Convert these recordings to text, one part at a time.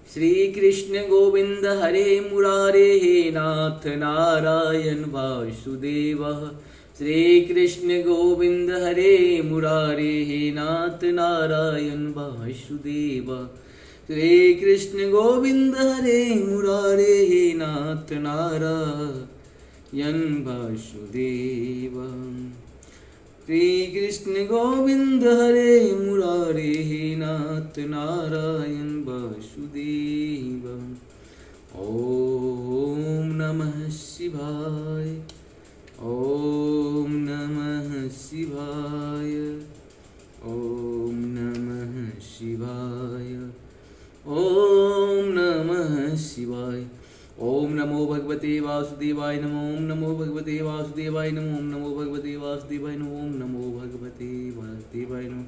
श्री कृष्ण गोविंद हरे मुरारे हे नाथ नारायण वासुदेव। श्री कृष्ण गोविंद हरे मुरारे हे नाथ नारायण वासुदेव। श्री कृष्ण गोविंद हरे मुरारे हे नाथ नारायण वासुदेव। श्री कृष्ण गोविंद हरे मुरारे हे नाथ नारायण वासुदेव। ओम नमः शिवाय। ओम नमः शिवाय। ओम नमः शिवाय। ओम नमः शिवाय। ओम नमो भगवते वासुदेवाय नमो। ओम नमो भगवते वासुदेवाय नमो। ओम नमो भगवते वासुदेवाय नमो। ओम नमो भगवते वासुदेवाय नमो।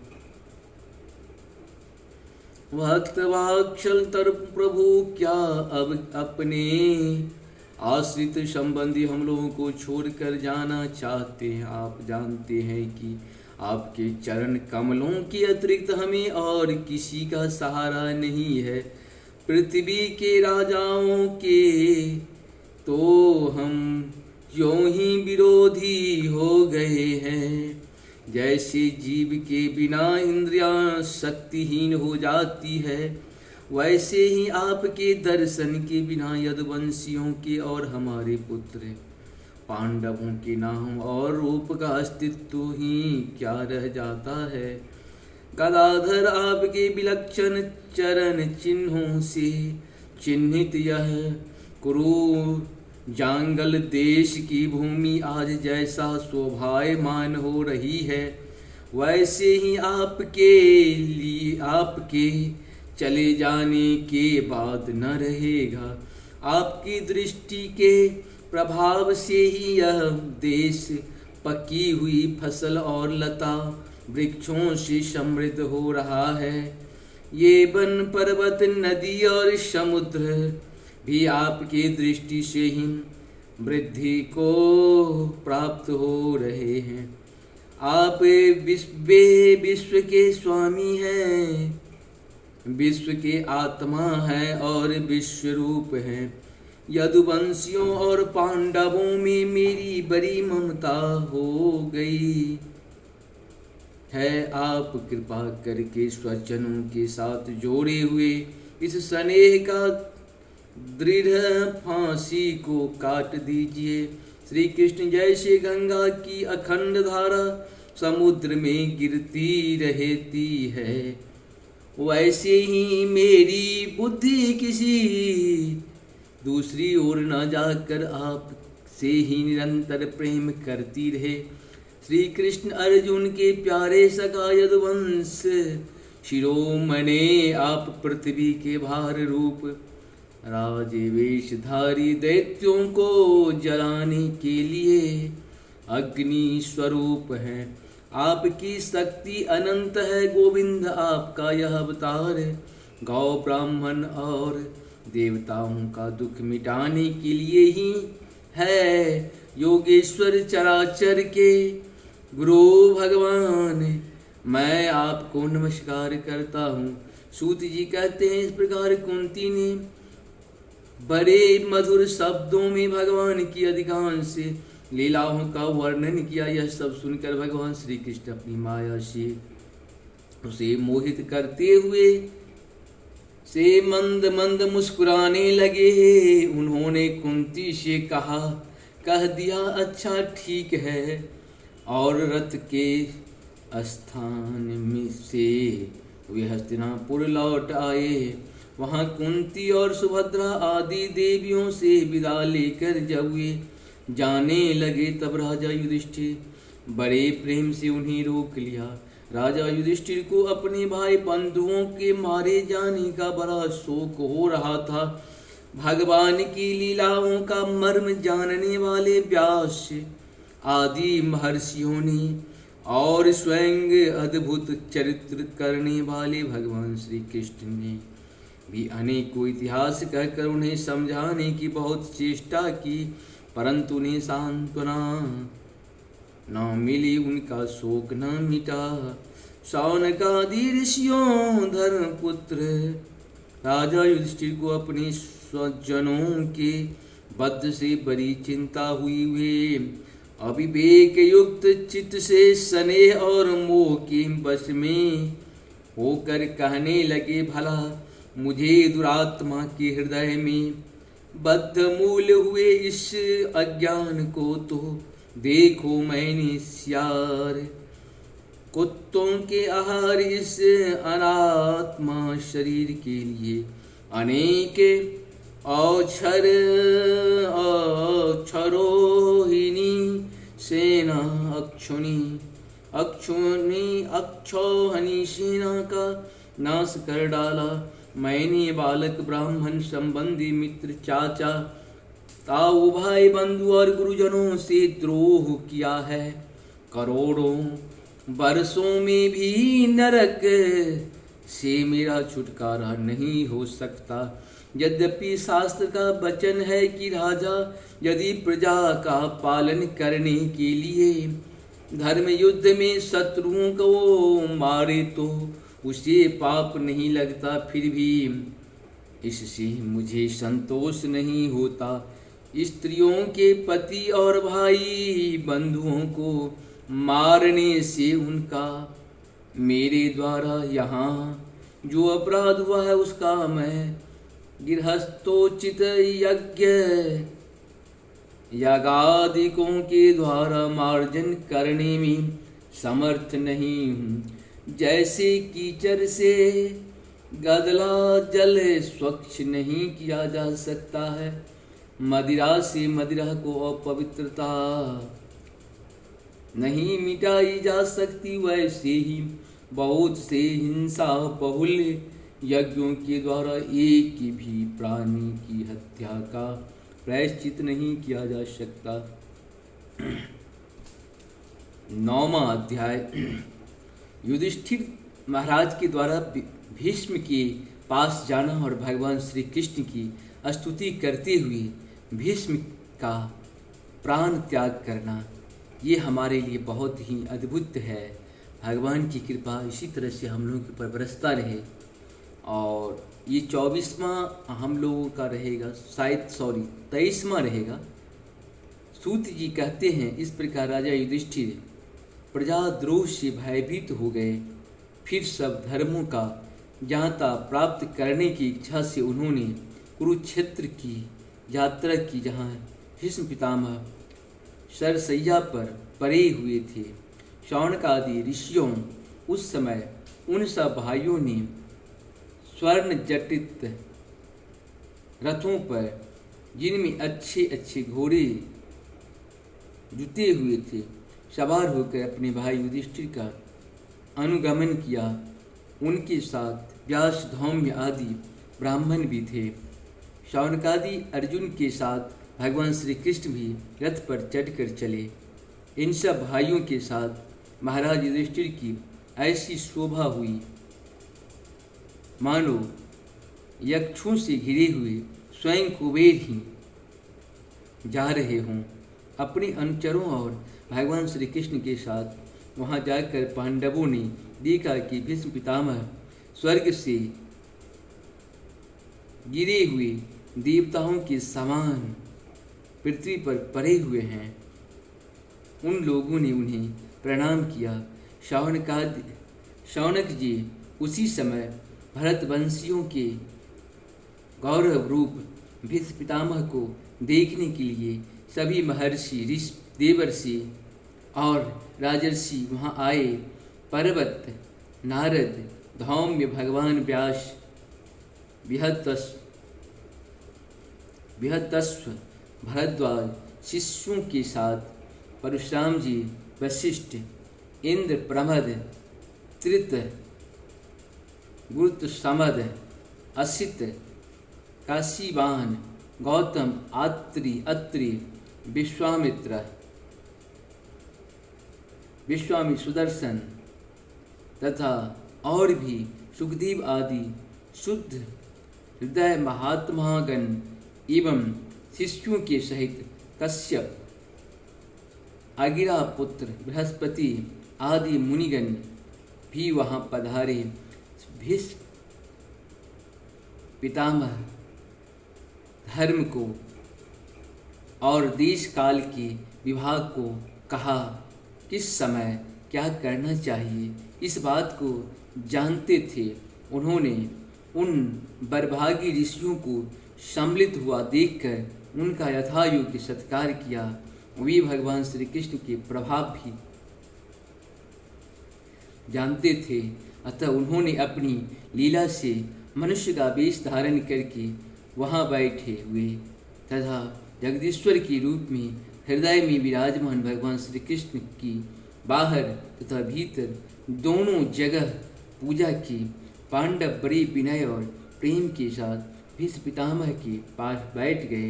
भक्त वात्सल तर प्रभु क्या अब अपने आश्रित संबंधी हम लोगों को छोड़कर जाना चाहते हैं। आप जानते हैं कि आपके चरण कमलों के अतिरिक्त हमें और किसी का सहारा नहीं है। पृथ्वी के राजाओं के तो हम यूं ही विरोधी हो गए हैं। जैसे जीव के बिना इंद्रियां शक्तिहीन हो जाती है, वैसे ही आपके दर्शन के बिना यदुवंशियों के और हमारे पुत्र पांडवों के नाम और रूप का अस्तित्व ही क्या रह जाता है। गदाधर आपके विलक्षण चरण चिन्हों से चिन्हित यह कुरु जांगल देश की भूमि आज जैसा शोभायमान हो रही है, वैसे ही आपके लिए आपके चले जाने के बाद न रहेगा। आपकी दृष्टि के प्रभाव से ही यह देश पकी हुई फसल और लता वृक्षों से समृद्ध हो रहा है। ये वन पर्वत नदी और समुद्र भी आपकी दृष्टि से ही वृद्धि को प्राप्त हो रहे हैं। आप विश्व के स्वामी हैं, विश्व के आत्मा है और विश्व रूप है। यदुवंशियों और पांडवों में मेरी बड़ी ममता हो गई है। आप कृपा करके स्वजनों के साथ जोड़े हुए इस स्नेह का दृढ़ फांसी को काट दीजिए। श्री कृष्ण जैसे गंगा की अखंड धारा समुद्र में गिरती रहती है, वैसे ही मेरी बुद्धि किसी दूसरी ओर न जाकर आप से ही निरंतर प्रेम करती रहे। श्री कृष्ण अर्जुन के प्यारे सखा यदुवंश शिरोमणे, आप पृथ्वी के भार रूप राजवेशधारी दैत्यों को जलाने के लिए अग्नि स्वरूप हैं। आपकी शक्ति अनंत है गोविंद। आपका यह अवतार गौ ब्राह्मण और देवताओं का दुख मिटाने के लिए ही है। योगेश्वर चराचर के गुरु भगवान, मैं आपको नमस्कार करता हूँ। सूत जी कहते हैं, इस प्रकार कुंती ने बड़े मधुर शब्दों में भगवान की अधिकांश लीलाओं का वर्णन किया। यह सब सुनकर भगवान श्री कृष्ण अपनी माया से उसे मोहित करते हुए से मंद मंद मुस्कुराने लगे। उन्होंने कुंती से कह दिया, अच्छा ठीक है। और रथ के स्थान में से वे हस्तिनापुर लौट आए। वहाँ कुंती और सुभद्रा आदि देवियों से विदा लेकर जब वे जाने लगे, तब राजा युधिष्ठिर बड़े प्रेम से उन्हें रोक लिया। राजा युधिष्ठिर को अपने भाई बंधुओं के मारे जाने का बड़ा शोक हो रहा था। भगवान की लीलाओं का मर्म जानने वाले व्यास आदि महर्षियों ने और स्वयं अद्भुत चरित्र करने वाले भगवान श्री कृष्ण ने भी अनेकों इतिहास कहकर उन्हें समझाने की बहुत चेष्टा की, परंतु उन्हें सांत्वना न मिली, उनका शोक न मिटा। शौनकादि ऋषियों धर्मपुत्र राजा युधिष्ठिर को अपने स्वजनों के वध से बड़ी चिंता हुई। वे अविवेक युक्त चित्त से स्नेह और मोह के वश में होकर कहने लगे, भला मुझे दुरात्मा के हृदय में बद्ध मूल हुए इस अज्ञान को तो देखो। मैंने सियार कुत्तों के आहार इस अनात्मा शरीर के लिए अनेक अक्षरोहिणी सेना अक्षोहनी सेना का नाश कर डाला। मैंने बालक ब्राह्मण संबंधी मित्र चाचा ताऊ भाई बंधु और गुरुजनों से द्रोह किया है। करोड़ों वर्षों में भी नरक से मेरा छुटकारा नहीं हो सकता। यद्यपि शास्त्र का वचन है कि राजा यदि प्रजा का पालन करने के लिए धर्म युद्ध में शत्रुओं को मारे तो उसे पाप नहीं लगता, फिर भी इससे मुझे संतोष नहीं होता। स्त्रियों के पति और भाई बंधुओं को मारने से उनका मेरे द्वारा यहाँ जो अपराध हुआ है उसका मैं गृहस्थोचित यागादिकों के द्वारा मार्जन करने में समर्थ नहीं हूँ। जैसे कीचड़ से गदला जल स्वच्छ नहीं किया जा सकता है, मदिरा से मदिरा को अपवित्रता नहीं मिटाई जा सकती, वैसे ही बहुत से हिंसा बहुल यज्ञों के द्वारा एक भी प्राणी की हत्या का प्रायश्चित नहीं किया जा सकता। 9वां अध्याय। युधिष्ठिर महाराज के द्वारा भीष्म के पास जाना और भगवान श्री कृष्ण की स्तुति करते हुए भीष्म का प्राण त्याग करना, ये हमारे लिए बहुत ही अद्भुत है। भगवान की कृपा इसी तरह से हम लोगों के ऊपर बरसता रहे। और ये 24वां हम लोगों का रहेगा, शायद 23वां रहेगा। सूत जी कहते हैं, इस प्रकार राजा युधिष्ठिर प्रजाद्रोह से भयभीत हो गए। फिर सब धर्मों का ज्ञाता प्राप्त करने की इच्छा से उन्होंने कुरुक्षेत्र की यात्रा की, जहाँ भीष्म पितामह सरसैया पर पड़े हुए थे। शौनक आदि ऋषियों उस समय उन सब भाइयों ने स्वर्ण जटित रथों पर, जिनमें अच्छे अच्छे घोड़े जुते हुए थे, सवार होकर अपने भाई युधिष्ठिर का अनुगमन किया। उनके साथ व्यास धौम्य आदि ब्राह्मण भी थे। शौनकादि अर्जुन के साथ भगवान श्री कृष्ण भी रथ पर चढ़कर चले। इन सब भाइयों के साथ महाराज युधिष्ठिर की ऐसी शोभा हुई मानो यक्षों से घिरे हुए स्वयं कुबेर ही जा रहे हों। अपने अनुचरों और भगवान श्री कृष्ण के साथ वहां जाकर पांडवों ने देखा कि भीष्म पितामह स्वर्ग से गिरे हुए देवताओं के समान पृथ्वी पर पड़े हुए हैं। उन लोगों ने उन्हें प्रणाम किया। शौनक जी उसी समय भरतवंशियों के गौरव रूप भीष्म पितामह को देखने के लिए सभी महर्षि, ऋषि, देवर्षि और राजर्षि वहाँ आए। पर्वत, नारद, धौम्य, भगवान व्यास, बृहतस्व, भरद्वाज शिष्यों के साथ परशुराम जी, वशिष्ठ, इंद्र, प्रमद, त्रित, गुरुत, समद, असित, काशीवान, गौतम, अत्रि, विश्वामित्र, विश्वामी, सुदर्शन तथा और भी सुखदेव आदि शुद्ध हृदय महात्मागण एवं शिष्यों के सहित कश्यप, आगिरा पुत्र बृहस्पति आदि मुनिगण भी वहाँ पधारे। पितामह धर्म को और देश काल के विभाग को कहा किस समय क्या करना चाहिए, इस बात को जानते थे। उन्होंने उन बर्भागी ऋषियों को सम्मिलित हुआ देखकर उनका यथायोग्य सत्कार किया। वे भगवान श्री कृष्ण के प्रभाव भी जानते थे, अतः उन्होंने अपनी लीला से मनुष्य का वेश धारण करके वहाँ बैठे हुए तथा जगदीश्वर के रूप में हृदय में विराजमान भगवान श्री कृष्ण की बाहर तथा भीतर दोनों जगह पूजा की। पांडव बड़े विनय और प्रेम के साथ भीष्म पितामह के पास बैठ गए।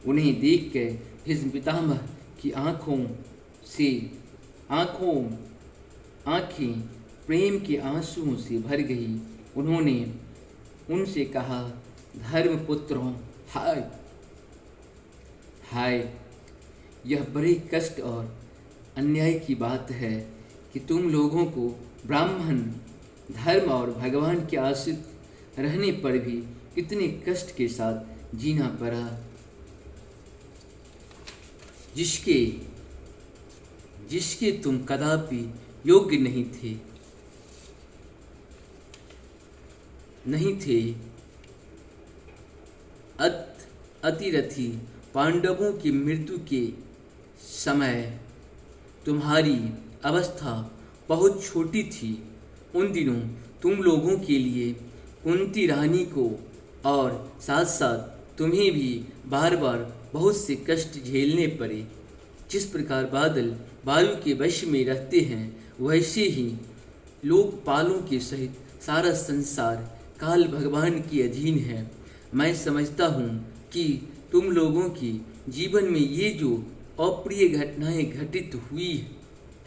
उन्हें देखकर भीष्म पितामह की आँखें प्रेम के आंसुओं से भर गई। उन्होंने उनसे कहा, धर्मपुत्रों, हाय, यह बड़े कष्ट और अन्याय की बात है कि तुम लोगों को ब्राह्मण धर्म और भगवान के आश्रित रहने पर भी इतने कष्ट के साथ जीना पड़ा, जिसके तुम कदापि योग्य नहीं थे। अतिरथी पांडवों की मृत्यु के समय तुम्हारी अवस्था बहुत छोटी थी। उन दिनों तुम लोगों के लिए कुंती रानी को और साथ साथ तुम्हें भी बार बार बहुत से कष्ट झेलने पड़े। जिस प्रकार बादल वायु के वश में रहते हैं, वैसे ही लोकपालों के सहित सारा संसार काल भगवान के अधीन है। मैं समझता हूँ कि तुम लोगों की जीवन में ये जो अप्रिय घटनाएं घटित हुई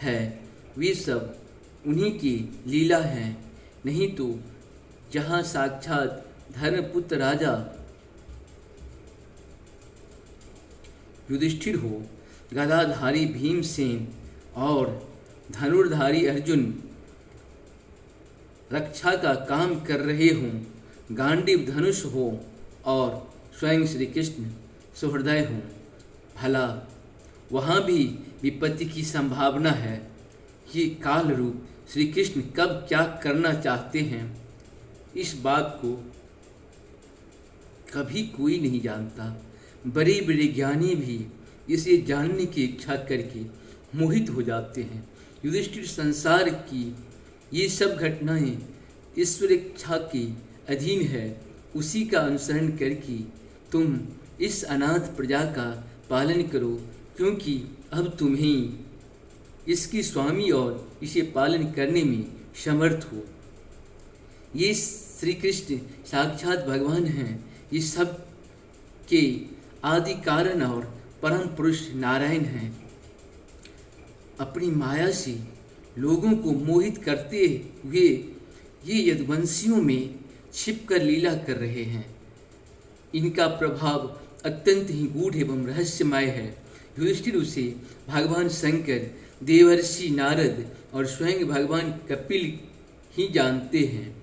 है, वे सब उन्हीं की लीला है। नहीं तो जहाँ साक्षात धर्मपुत्र राजा युधिष्ठिर हो, गदाधारी भीमसेन और धनुर्धारी अर्जुन रक्षा का काम कर रहे हों, गांडीव धनुष हो और स्वयं श्री कृष्ण सुहृदय हों, भला वहाँ भी विपत्ति की संभावना है। ये काल रूप श्री कृष्ण कब क्या करना चाहते हैं, इस बात को कभी कोई नहीं जानता। बड़े बड़े ज्ञानी भी इसे जानने की इच्छा करके मोहित हो जाते हैं। युधिष्ठिर, संसार की ये सब घटनाएं ईश्वर इच्छा के अधीन है। उसी का अनुसरण करके तुम इस अनाथ प्रजा का पालन करो, क्योंकि अब तुम्हें इसकी स्वामी और इसे पालन करने में समर्थ हो। ये श्री कृष्ण साक्षात भगवान हैं। ये सब के आदि कारण और परम पुरुष नारायण हैं। अपनी माया से लोगों को मोहित करते हुए ये यदुवंशियों में छिपकर लीला कर रहे हैं। इनका प्रभाव अत्यंत ही गूढ़ एवं रहस्यमय है। युधिष्ठिर उसे भगवान शंकर, देवर्षि नारद और स्वयं भगवान कपिल ही जानते हैं,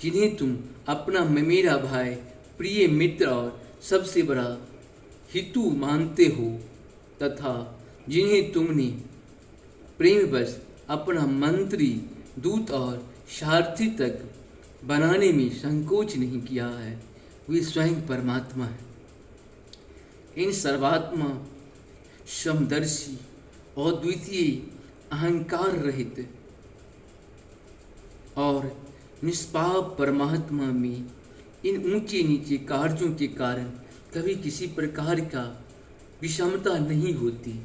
जिन्हें तुम अपना मेरा भाई, प्रिय मित्र और सबसे बड़ा हितु मानते हो, तथा जिन्हें तुमने प्रेमवश अपना मंत्री, दूत और सारथी तक बनाने में संकोच नहीं किया है, वे स्वयं परमात्मा है। इन सर्वात्मा, समदर्शी, अद्वितीय, अहंकार रहित और निष्पाप परमात्मा में इन ऊंचे नीचे कार्यों के कारण कभी किसी प्रकार का विषमता नहीं होती।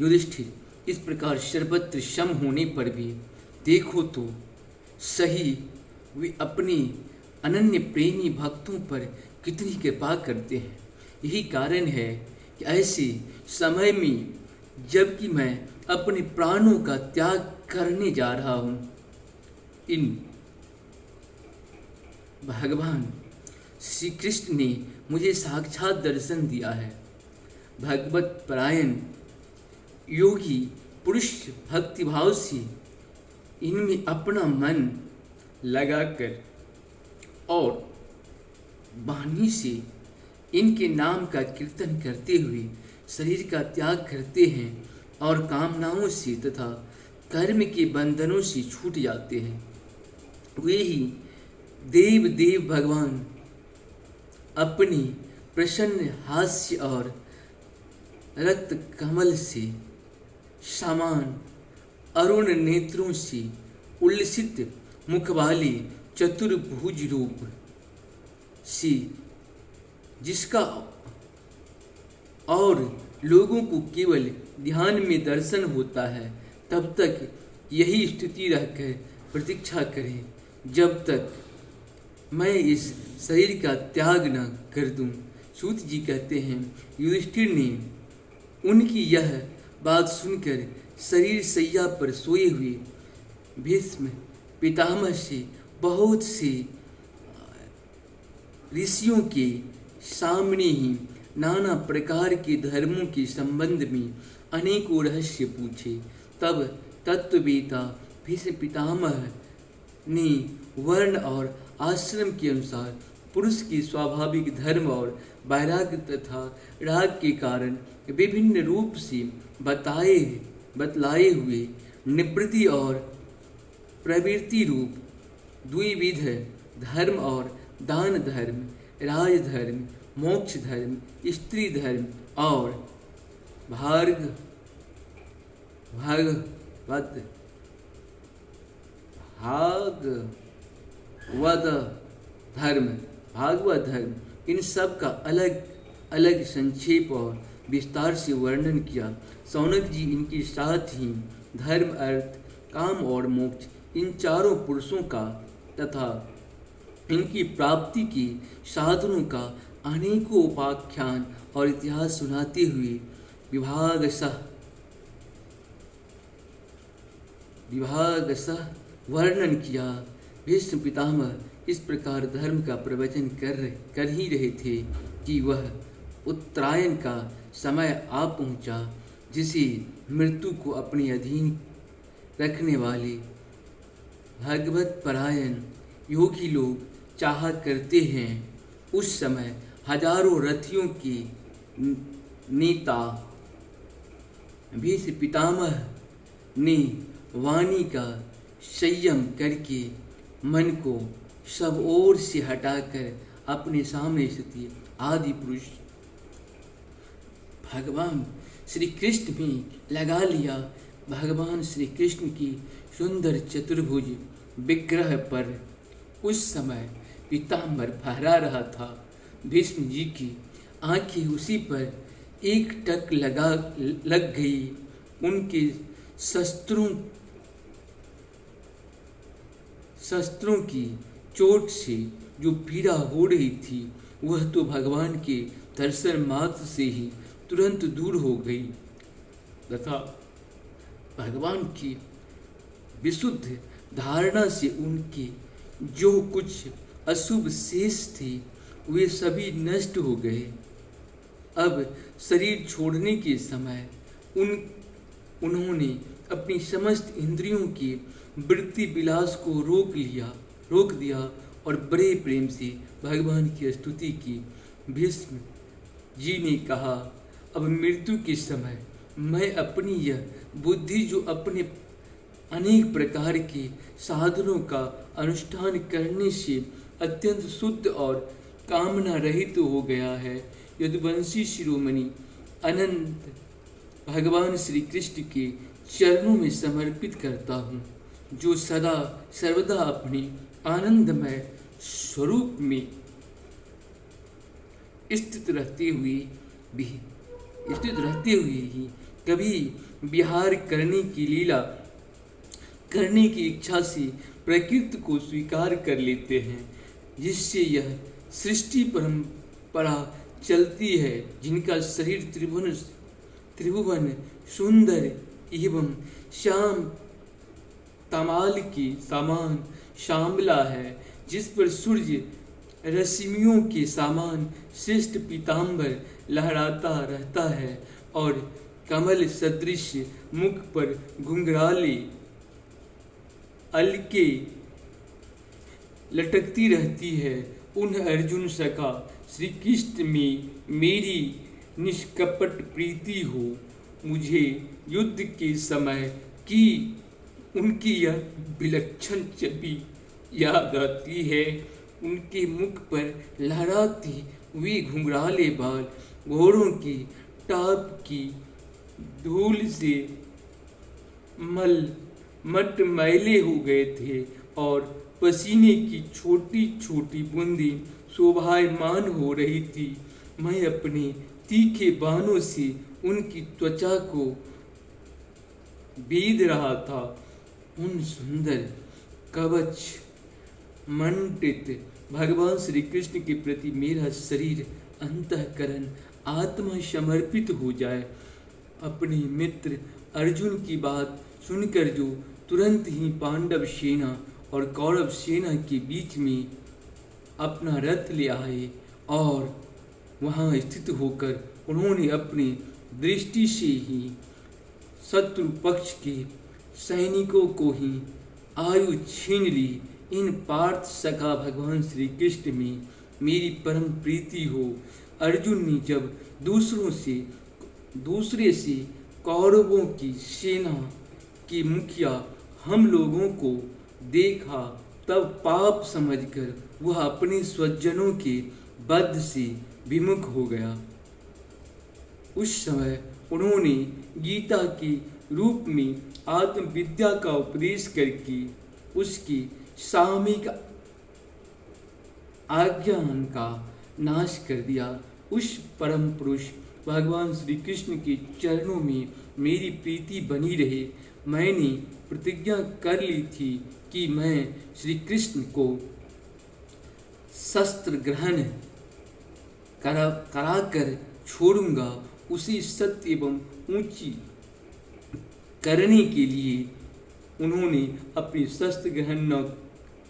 युधिष्ठिर, इस प्रकार सर्वत्र सम होने पर भी देखो तो सही, वे अपने अनन्य प्रेमी भक्तों पर कितनी कृपा करते हैं। यही कारण है कि ऐसे समय में जबकि मैं अपने प्राणों का त्याग करने जा रहा हूँ, इन भगवान श्री कृष्ण ने मुझे साक्षात दर्शन दिया है। भगवत परायण योगी पुरुष भक्तिभाव से इनमें अपना मन लगाकर और वाणी से इनके नाम का कीर्तन करते हुए शरीर का त्याग करते हैं और कामनाओं से तथा कर्म के बंधनों से छूट जाते हैं, वे ही देव देव भगवान अपनी प्रसन्न हास्य और रक्त कमल से समान अरुण नेत्रों से उल्लसित मुख वाले चतुर्भुज रूप से जिसका और लोगों को केवल ध्यान में दर्शन होता है, तब तक यही स्थिति रहकर प्रतीक्षा करें जब तक मैं इस शरीर का त्याग न कर दूं। सूत जी कहते हैं, युधिष्ठिर ने उनकी यह बात सुनकर शरीर सैया पर सोए हुए भीष्म पितामह से बहुत से ऋषियों के सामने ही नाना प्रकार के धर्मों के संबंध में अनेकों रहस्य पूछे। तब तत्ववेता भीष्म पितामह ने वर्ण और आश्रम के अनुसार पुरुष के स्वाभाविक धर्म और वैराग्य तथा राग के कारण विभिन्न रूप से बतलाए हुए निवृत्ति और प्रवृत्ति रूप द्विविध धर्म और दान धर्म, राजधर्म, मोक्ष धर्म, स्त्री धर्म और भागवत धर्म इन सब का अलग अलग संक्षेप और विस्तार से वर्णन किया। सौनक जी इनके साथ ही धर्म, अर्थ, काम और मोक्ष इन चारों पुरुषों का तथा इनकी प्राप्ति के साधनों का अनेकों उपाख्यान और इतिहास सुनाते हुए विभागशः वर्णन किया। भीष्म पितामह इस प्रकार धर्म का प्रवचन कर ही रहे थे कि वह उत्तरायण का समय आ पहुंचा, जिसे मृत्यु को अपने अधीन रखने वाले भगवत परायण योगी लोग चाहा करते हैं। उस समय हजारों रथियों के नेता भीष्म पितामह ने वाणी का संयम करके मन को सब ओर से हटाकर अपने सामने स्थित आदि पुरुष भगवान श्री कृष्ण में लगा लिया। भगवान श्री कृष्ण की सुंदर चतुर्भुज विग्रह पर उस समय पीताम्बर फहरा रहा था। भीष्म जी की आंखें उसी पर एक टक लग गई। उनके शस्त्रों की चोट से जो पीड़ा हो रही थी, वह तो भगवान के दर्शन मात्र से ही तुरंत दूर हो गई तथा भगवान की विशुद्ध धारणा से उनके जो कुछ अशुभ शेष थे वे सभी नष्ट हो गए। अब शरीर छोड़ने के समय उन्होंने अपनी समस्त इंद्रियों की वृत्ति विलास को रोक दिया और बड़े प्रेम से भगवान की स्तुति की। भीष्म जी ने कहा, अब मृत्यु के समय मैं अपनी यह बुद्धि जो अपने अनेक प्रकार के साधनों का अनुष्ठान करने से अत्यंत शुद्ध और कामना रहित हो गया है, यदुवंशी शिरोमणि अनंत भगवान श्री कृष्ण के चरणों में समर्पित करता हूँ, जो सदा सर्वदा अपने आनंदमय स्वरूप में स्थित रहते हुए ही कभी विहार करने की लीला करने की इच्छा से प्रकृति को स्वीकार कर लेते हैं, जिससे यह सृष्टि परंपरा चलती है। जिनका शरीर त्रिभुवन सुंदर एवं श्याम तमाल के समान श्यामला है, जिस पर सूर्य रश्मियों के समान श्रेष्ठ पीताम्बर लहराता रहता है और कमल सदृश मुख पर घुंघराले अलके लटकती रहती है। उन अर्जुन सखा श्री कृष्ण में मेरी निष्कपट प्रीति हो। मुझे युद्ध के समय की उनकी यह विलक्षण छवि याद आती है। उनके मुख पर लहराती हुई घुंघराले बाल घोड़ों की टाप की धूल से मटमैले हो गए थे और पसीने की छोटी छोटी बूंदें शोभायमान हो रही थी। मैं अपने तीखे बाणों से उनकी त्वचा को बीध रहा था। उन सुंदर कवच मंडित भगवान श्री कृष्ण के प्रति मेरा शरीर, अंतःकरण, आत्मा समर्पित हो जाए। अपने मित्र अर्जुन की बात सुनकर जो तुरंत ही पांडव सेना और कौरव सेना के बीच में अपना रथ ले आए और वहां स्थित होकर उन्होंने अपनी दृष्टि से ही शत्रु पक्ष के सैनिकों को ही आयु छीन ली। इन पार्थ सखा भगवान श्री कृष्ण में मेरी परम प्रीति हो। अर्जुन ने जब दूसरे से कौरवों की सेना की मुखिया हम लोगों को देखा, तब पाप समझकर वह अपने स्वजनों के वध से विमुख हो गया। उस समय उन्होंने गीता के रूप में आत्मविद्या का उपदेश करके उसकी सामयिक आज्ञान का नाश कर दिया। उस परम पुरुष भगवान श्री कृष्ण के चरणों में मेरी प्रीति बनी रहे। मैंने प्रतिज्ञा कर ली थी कि मैं श्री कृष्ण को शस्त्र ग्रहण कराकर छोड़ूंगा। उसी सत्य एवं ऊंची करने के लिए उन्होंने अपनी शस्त्र ग्रहण न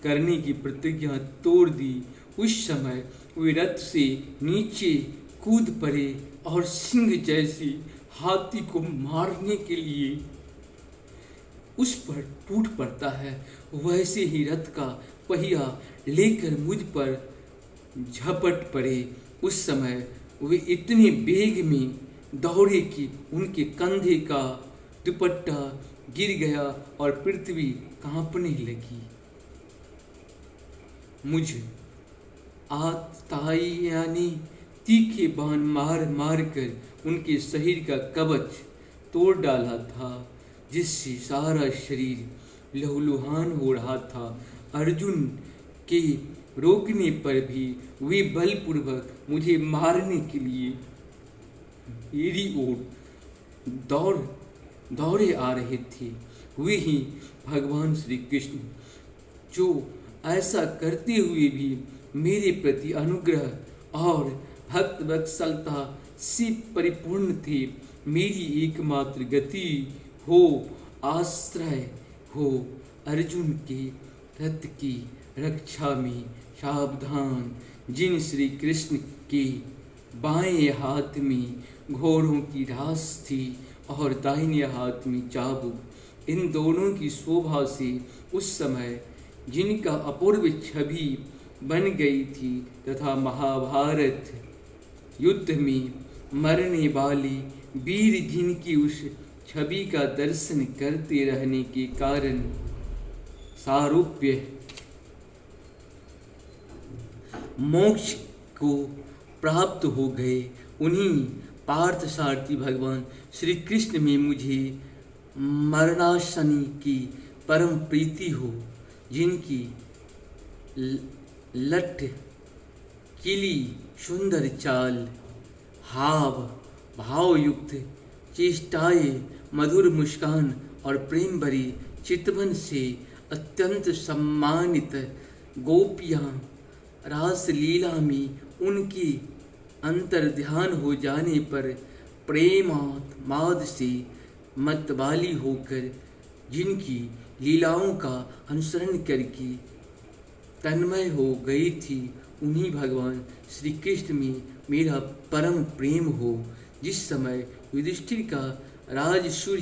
करने की प्रतिज्ञा तोड़ दी। उस समय वे रथ से नीचे कूद पड़े और सिंह जैसे हाथी को मारने के लिए उस पर टूट पड़ता है, वैसे ही रथ का पहिया लेकर मुझ पर झपट पड़े। उस समय वे इतने वेग में दौड़े कि उनके कंधे का दुपट्टा गिर गया और पृथ्वी कांपने लगी। मुझ आताइया ने तीखे बाण मार मार कर उनके शरीर का कवच तोड़ डाला था, जिससे सारा शरीर लहूलुहान हो रहा था। अर्जुन के रोकने पर भी वे बलपूर्वक मुझे मारने के लिए मेरी ओर दौड़े आ रहे थे। वे ही भगवान श्री कृष्ण जो ऐसा करते हुए भी मेरे प्रति अनुग्रह और भक्त वत्सलता से परिपूर्ण थे। मेरी एकमात्र गति हो, आश्रय हो। अर्जुन के रथ की रक्षा में सावधान। जिन श्री कृष्ण के बाएं हाथ में घोड़ों की रास थी और दाहिने हाथ में चाबुक, इन दोनों की शोभा से उस समय जिनका अपूर्व छवि बन गई थी तथा महाभारत युद्ध में मरने वाले वीर जिनकी उस छवि का दर्शन करते रहने के कारण सारूप्य मोक्ष को प्राप्त हो गए, उन्हीं पार्थ सारथी भगवान श्री कृष्ण में मुझे मरणासनी की परम प्रीति हो। जिनकी लठ किली सुंदर चाल, हाव भावयुक्त चेष्टाएं, मधुर मुस्कान और प्रेम भरी चितवन से अत्यंत सम्मानित गोपियां रास लीला में उनकी अंतर्ध्यान हो जाने पर प्रेमाद से मतवाली होकर जिनकी लीलाओं का अनुसरण करके तन्मय हो गई थी, उन्हीं भगवान श्री कृष्ण में मेरा परम प्रेम हो। जिस समय युधिष्ठिर का राजसूय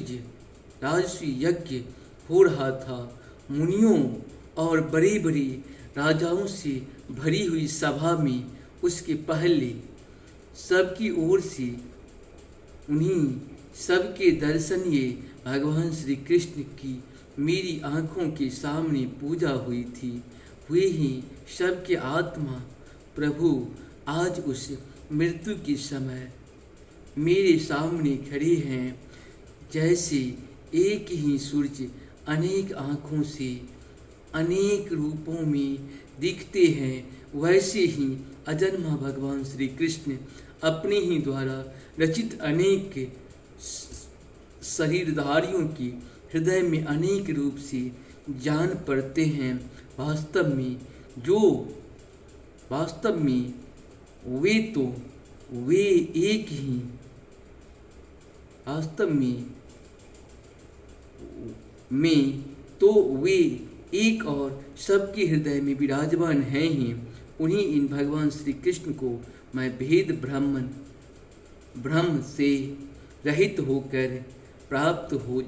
यज्ञ हो रहा था, मुनियों और बड़े बड़े राजाओं से भरी हुई सभा में उसके पहले सबकी ओर से उन्हीं सबके दर्शनीय भगवान श्री कृष्ण की मेरी आँखों के सामने पूजा हुई थी। हुए ही सबके आत्मा प्रभु आज उस मृत्यु के समय मेरे सामने खड़े हैं। जैसे एक ही सूर्य अनेक आँखों से अनेक रूपों में दिखते हैं, वैसे ही अजन्मा भगवान श्री कृष्ण अपने ही द्वारा रचित अनेक शरीरधारियों की हृदय में अनेक रूप से जान पड़ते हैं। वास्तव में वे एक ही वास्तव में तो वे एक और सबके हृदय में विराजमान हैं ही। उन्हीं इन भगवान श्री कृष्ण को मैं भेद भ्रम से रहित होकर प्राप्त हो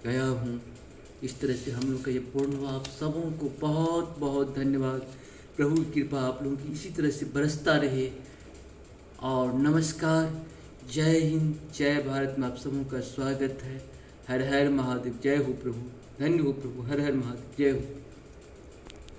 गया हूँ। इस तरह से हम लोग का ये पूर्ण हुआ। आप सबों को बहुत बहुत धन्यवाद। प्रभु की कृपा आप लोगों की इसी तरह से बरसता रहे। और नमस्कार, जय हिंद, जय भारत में आप सबों का स्वागत है। हर हर महादेव। जय हो प्रभु, धन्य हो प्रभु। हर हर महादेव। जय हो।